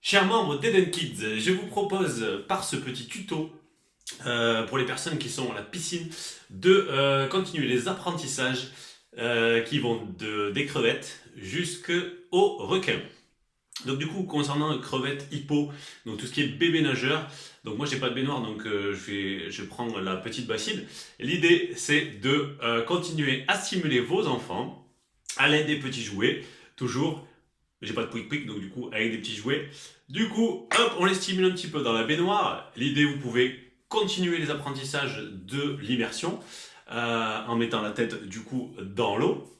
Chers membres d'Eden Kids, je vous propose par ce petit tuto, pour les personnes qui sont à la piscine, de continuer les apprentissages qui vont des crevettes jusqu'aux requins. Donc du coup, concernant crevettes, hippo, donc tout ce qui est bébé nageur, donc moi j'ai pas de baignoire, donc je prends la petite bassine. L'idée c'est de continuer à stimuler vos enfants à l'aide des petits jouets, toujours. J'ai pas de pouic pouic, donc du coup avec des petits jouets. Du coup, hop, on les stimule un petit peu dans la baignoire. L'idée, vous pouvez continuer les apprentissages de l'immersion en mettant la tête du coup dans l'eau.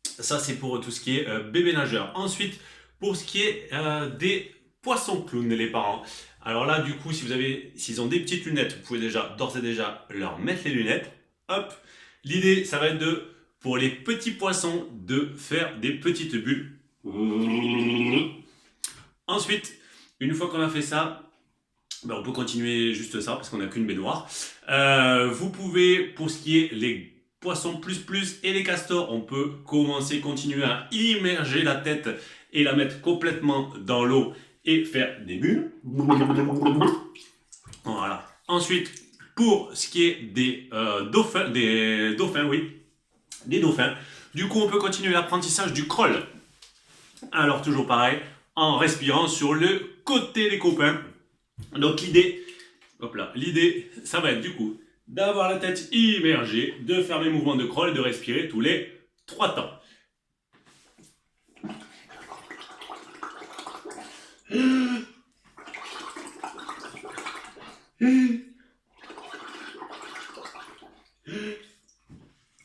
Ça, c'est pour tout ce qui est bébé nageur. Ensuite, pour ce qui est des poissons clowns, les parents. Alors là, du coup, s'ils ont des petites lunettes, vous pouvez déjà, d'ores et déjà, leur mettre les lunettes. Hop. L'idée, ça va être pour les petits poissons, de faire des petites bulles. Ensuite, une fois qu'on a fait ça, on peut continuer juste ça parce qu'on n'a qu'une baignoire. Vous pouvez, pour ce qui est les poissons plus et les castors, on peut continuer à immerger la tête et la mettre complètement dans l'eau et faire des bulles. Voilà. Ensuite, pour ce qui est des dauphins, du coup, on peut continuer l'apprentissage du crawl. Alors, toujours pareil, en respirant sur le côté, les copains. Donc l'idée, ça va être du coup d'avoir la tête immergée, de faire les mouvements de crawl et de respirer tous les 3 temps.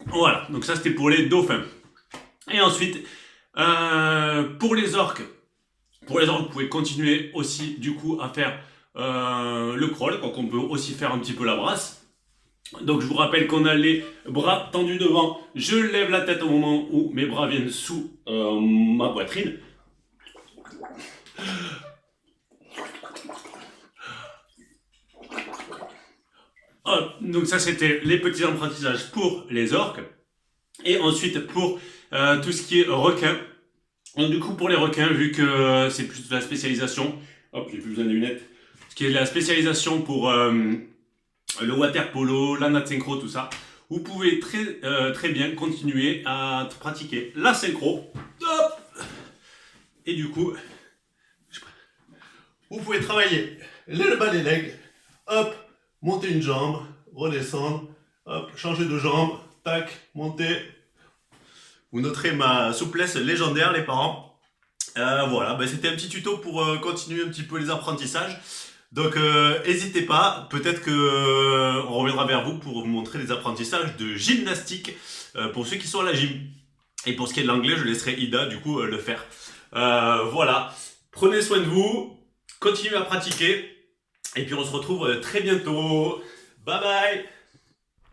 Voilà, donc ça c'était pour les dauphins. Et ensuite, pour les orques, vous pouvez continuer aussi du coup à faire le crawl, donc on peut aussi faire un petit peu la brasse. Donc je vous rappelle qu'on a les bras tendus devant, je lève la tête au moment où mes bras viennent sous ma poitrine. Hop, donc ça c'était les petits apprentissages pour les orques. Et ensuite pour tout ce qui est requin. Donc du coup pour les requins, vu que c'est plus de la spécialisation, hop, j'ai plus besoin de lunettes. Ce qui est de la spécialisation pour le water polo, la nat synchro, tout ça, vous pouvez très bien continuer à pratiquer la synchro. Hop, et du coup, vous pouvez travailler le bas des legs. Hop, monter une jambe, redescendre, hop, changer de jambe, tac, monter. Vous noterez ma souplesse légendaire, les parents. Voilà, c'était un petit tuto pour continuer un petit peu les apprentissages. Donc n'hésitez pas, peut-être que on reviendra vers vous pour vous montrer les apprentissages de gymnastique pour ceux qui sont à la gym. Et pour ce qui est de l'anglais, je laisserai Ida du coup le faire. Voilà, prenez soin de vous, continuez à pratiquer, et puis on se retrouve très bientôt. Bye bye.